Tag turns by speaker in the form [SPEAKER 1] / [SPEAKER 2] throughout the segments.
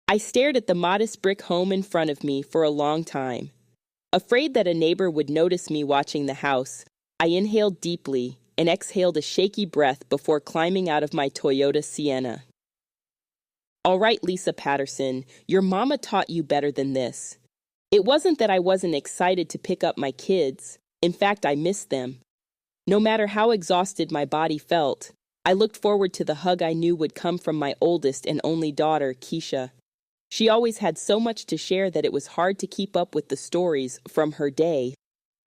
[SPEAKER 1] I stared at the modest brick home in front of me for a long time. Afraid that a neighbor would notice me watching the house, I inhaled deeply and exhaled a shaky breath before climbing out of my Toyota Sienna. All right, Leesa Patterson, your mama taught you better than this. It wasn't that I wasn't excited to pick up my kids. In fact, I missed them. No matter how exhausted my body felt, I looked forward to the hug I knew would come from my oldest and only daughter, Keisha. She always had so much to share that it was hard to keep up with the stories from her day.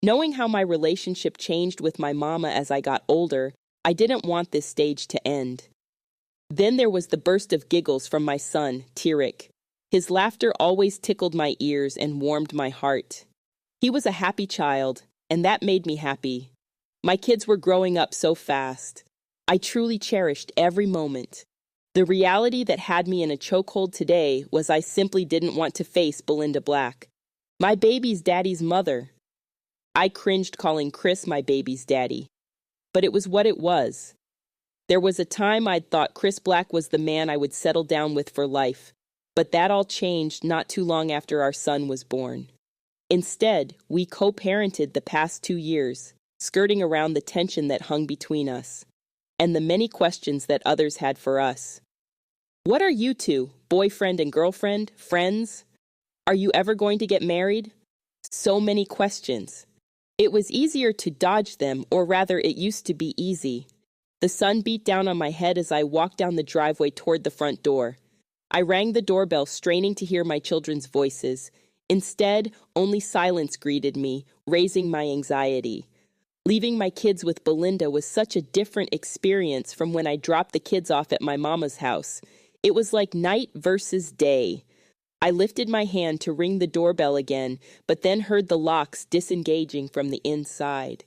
[SPEAKER 1] Knowing how my relationship changed with my mama as I got older, I didn't want this stage to end. Then there was the burst of giggles from my son, Tyrik. His laughter always tickled my ears and warmed my heart. He was a happy child, and that made me happy. My kids were growing up so fast. I truly cherished every moment. The reality that had me in a chokehold today was I simply didn't want to face Belinda Black, my baby's daddy's mother. I cringed calling Chris my baby's daddy, but it was what it was. There was a time I'd thought Chris Black was the man I would settle down with for life, but that all changed not too long after our son was born. Instead, we co-parented the past 2 years, skirting around the tension that hung between us, and the many questions that others had for us. What are you two, boyfriend and girlfriend, friends? Are you ever going to get married? So many questions. It was easier to dodge them, or rather it used to be easy. The sun beat down on my head as I walked down the driveway toward the front door. I rang the doorbell, straining to hear my children's voices. Instead, only silence greeted me, raising my anxiety. Leaving my kids with Belinda was such a different experience from when I dropped the kids off at my mama's house. It was like night versus day. I lifted my hand to ring the doorbell again, but then heard the locks disengaging from the inside.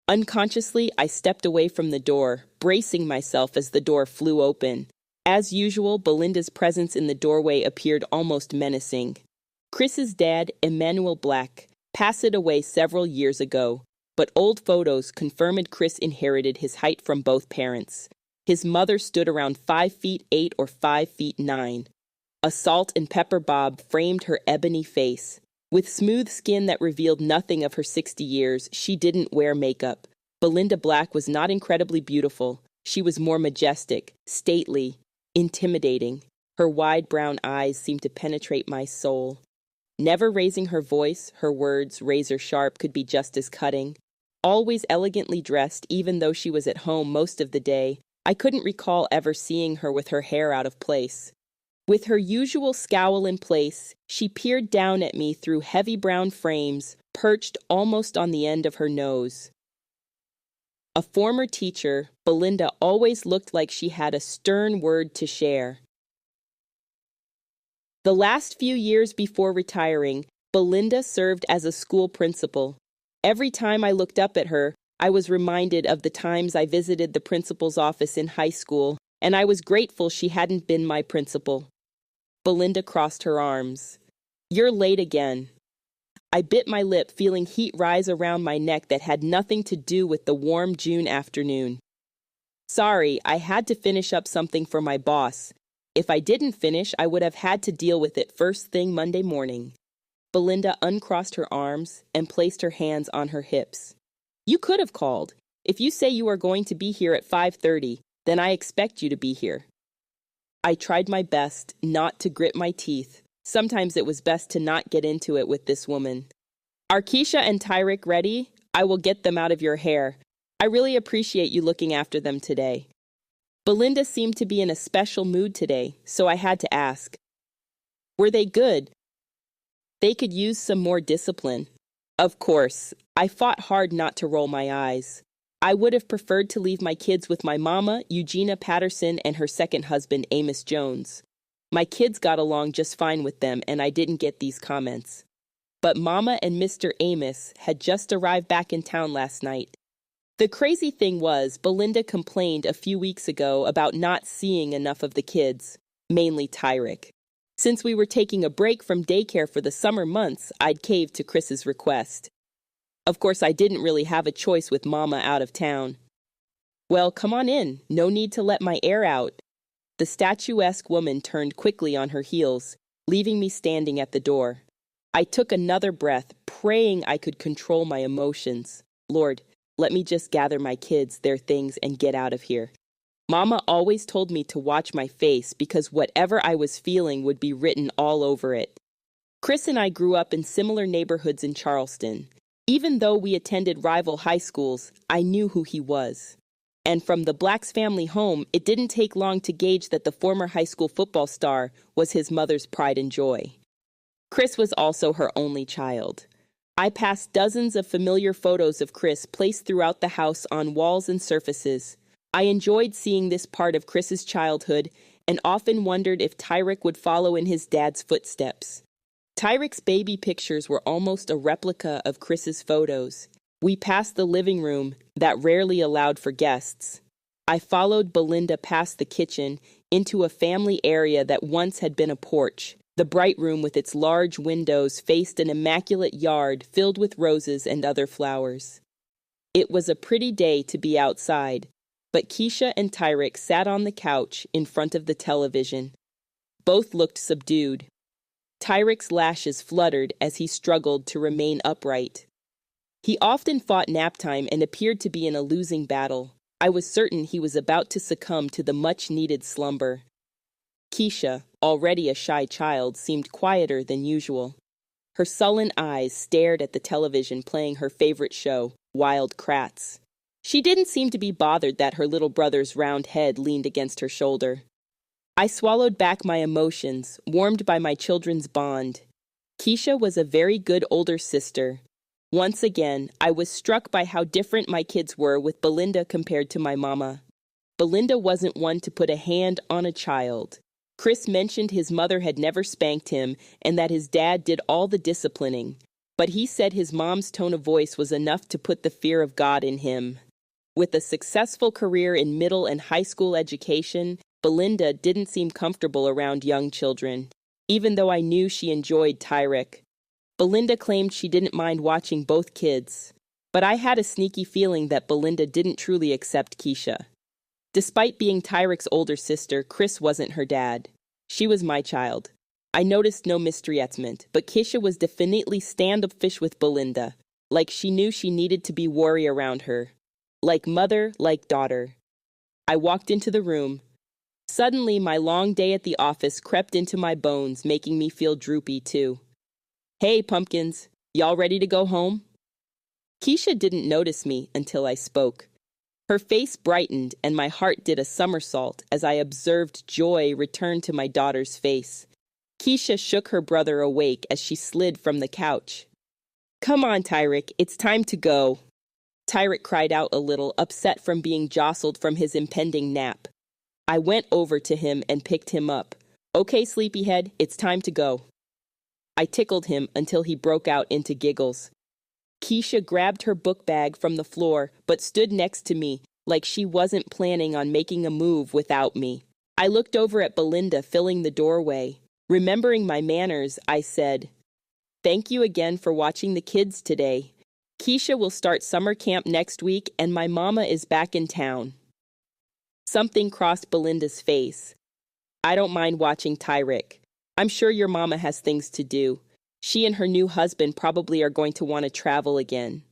[SPEAKER 1] Unconsciously, I stepped away from the door, bracing myself as the door flew open. As usual, Belinda's presence in the doorway appeared almost menacing. Chris's dad, Emmanuel Black, passed away several years ago, but old photos confirmed Chris inherited his height from both parents. His mother stood around 5'8" or 5'9". A salt and pepper bob framed her ebony face. With smooth skin that revealed nothing of her 60 years, she didn't wear makeup. Belinda Black was not incredibly beautiful. She was more majestic, stately, intimidating. Her wide brown eyes seemed to penetrate my soul. Never raising her voice, her words, razor sharp, could be just as cutting. Always elegantly dressed, even though she was at home most of the day, I couldn't recall ever seeing her with her hair out of place. With her usual scowl in place, she peered down at me through heavy brown frames, perched almost on the end of her nose. A former teacher, Belinda always looked like she had a stern word to share. The last few years before retiring, Belinda served as a school principal. Every time I looked up at her, I was reminded of the times I visited the principal's office in high school, and I was grateful she hadn't been my principal. Belinda crossed her arms. "You're late again." I bit my lip, feeling heat rise around my neck that had nothing to do with the warm June afternoon. "Sorry, I had to finish up something for my boss. If I didn't finish, I would have had to deal with it first thing Monday morning." Belinda uncrossed her arms and placed her hands on her hips. "You could have called. If you say you are going to be here at 5:30, then I expect you to be here." I tried my best not to grit my teeth. Sometimes it was best to not get into it with this woman. "Are Keisha and Tyrik ready? I will get them out of your hair. I really appreciate you looking after them today." Belinda seemed to be in a special mood today, so I had to ask. "Were they good?" "They could use some more discipline." Of course, I fought hard not to roll my eyes. I would have preferred to leave my kids with my mama, Eugeena Patterson, and her second husband, Amos Jones. My kids got along just fine with them, and I didn't get these comments. But Mama and Mr. Amos had just arrived back in town last night. The crazy thing was, Belinda complained a few weeks ago about not seeing enough of the kids, mainly Tyrik. Since we were taking a break from daycare for the summer months, I'd caved to Chris's request. Of course, I didn't really have a choice with Mama out of town. "Well, come on in. No need to let my air out." The statuesque woman turned quickly on her heels. leaving me standing at the door. I took another breath, praying I could control my emotions. Lord, let me just gather my kids, their things, and get out of here. Mama always told me to watch my face because whatever I was feeling would be written all over it. Chris and I grew up in similar neighborhoods in Charleston. Even though we attended rival high schools, I knew who he was. And from the Black's family home, it didn't take long to gauge that the former high school football star was his mother's pride and joy. Chris was also her only child. I passed dozens of familiar photos of Chris placed throughout the house on walls and surfaces. I enjoyed seeing this part of Chris's childhood and often wondered if Tyrick would follow in his dad's footsteps. Tyrick's baby pictures were almost a replica of Chris's photos. We passed the living room that rarely allowed for guests. I followed Belinda past the kitchen into a family area that once had been a porch. The bright room with its large windows faced an immaculate yard filled with roses and other flowers. It was a pretty day to be outside, but Keisha and Tyrick sat on the couch in front of the television. Both looked subdued. Tyrick's lashes fluttered as he struggled to remain upright. He often fought nap time and appeared to be in a losing battle. I was certain he was about to succumb to the much-needed slumber. Keisha, already a shy child, seemed quieter than usual. Her sullen eyes stared at the television playing her favorite show, Wild Kratts. She didn't seem to be bothered that her little brother's round head leaned against her shoulder. I swallowed back my emotions, warmed by my children's bond. Keisha was a very good older sister. Once again, I was struck by how different my kids were with Belinda compared to my mama. Belinda wasn't one to put a hand on a child. Chris mentioned his mother had never spanked him and that his dad did all the disciplining, but he said his mom's tone of voice was enough to put the fear of God in him. With a successful career in middle and high school education, Belinda didn't seem comfortable around young children, even though I knew she enjoyed Tyrick. Belinda claimed she didn't mind watching both kids, but I had a sneaky feeling that Belinda didn't truly accept Keisha. Despite being Tyrick's older sister, Chris wasn't her dad. She was my child. I noticed no mistreatment, but Keisha was definitely standoffish with Belinda, like she knew she needed to be wary around her. Like mother, like daughter. I walked into the room. Suddenly, my long day at the office crept into my bones, making me feel droopy too. Hey, pumpkins, y'all ready to go home? Keisha didn't notice me until I spoke. Her face brightened and my heart did a somersault as I observed joy return to my daughter's face. Keisha shook her brother awake as she slid from the couch. Come on, Tyrick, it's time to go. Tyrick cried out a little, upset from being jostled from his impending nap. I went over to him and picked him up. Okay, sleepyhead, it's time to go. I tickled him until he broke out into giggles. Keisha grabbed her book bag from the floor, but stood next to me, like she wasn't planning on making a move without me. I looked over at Belinda filling the doorway. Remembering my manners, I said, Thank you again for watching the kids today. Keisha will start summer camp next week and my mama is back in town. Something crossed Belinda's face. I don't mind watching Tyrick. I'm sure your mama has things to do. She and her new husband probably are going to want to travel again.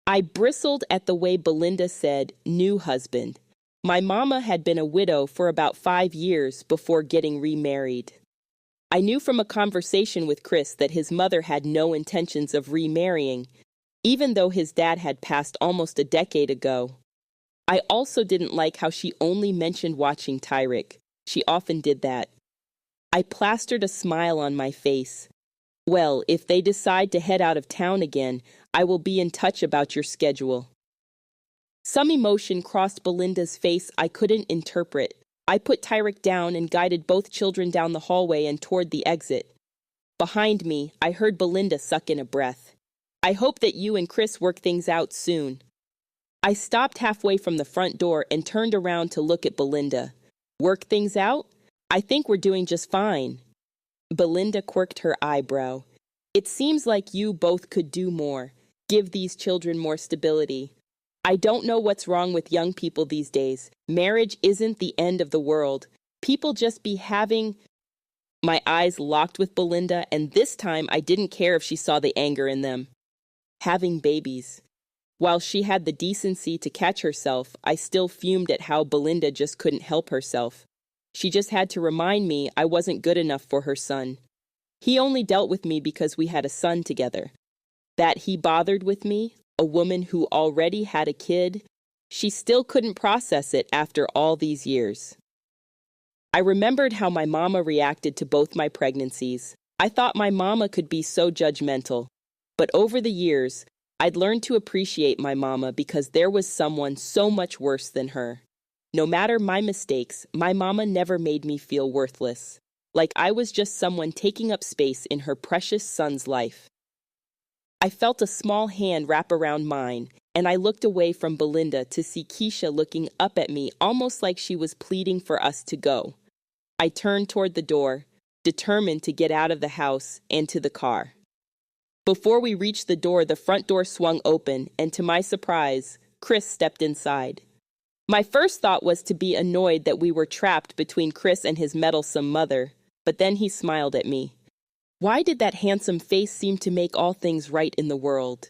[SPEAKER 1] I bristled at the way Belinda said, new husband. My mama had been a widow for about 5 years before getting remarried. I knew from a conversation with Chris that his mother had no intentions of remarrying, even though his dad had passed almost a decade ago. I also didn't like how she only mentioned watching Tyrick. She often did that. I plastered a smile on my face. Well, if they decide to head out of town again, I will be in touch about your schedule. Some emotion crossed Belinda's face I couldn't interpret. I put Tyrick down and guided both children down the hallway and toward the exit. Behind me, I heard Belinda suck in a breath. I hope that you and Chris work things out soon. I stopped halfway from the front door and turned around to look at Belinda. Work things out? I think we're doing just fine. Belinda quirked her eyebrow. It seems like you both could do more. Give these children more stability. I don't know what's wrong with young people these days. Marriage isn't the end of the world. People just be having... My eyes locked with Belinda, and this time I didn't care if she saw the anger in them. Having babies. While she had the decency to catch herself, I still fumed at how Belinda just couldn't help herself. She just had to remind me I wasn't good enough for her son. He only dealt with me because we had a son together. That he bothered with me, a woman who already had a kid, she still couldn't process it after all these years. I remembered how my mama reacted to both my pregnancies. I thought my mama could be so judgmental. But over the years, I'd learned to appreciate my mama because there was someone so much worse than her. No matter my mistakes, my mama never made me feel worthless, like I was just someone taking up space in her precious son's life. I felt a small hand wrap around mine, and I looked away from Belinda to see Keisha looking up at me almost like she was pleading for us to go. I turned toward the door, determined to get out of the house and to the car. Before we reached the door, the front door swung open, and to my surprise, Chris stepped inside. My first thought was to be annoyed that we were trapped between Chris and his meddlesome mother, but then he smiled at me. Why did that handsome face seem to make all things right in the world?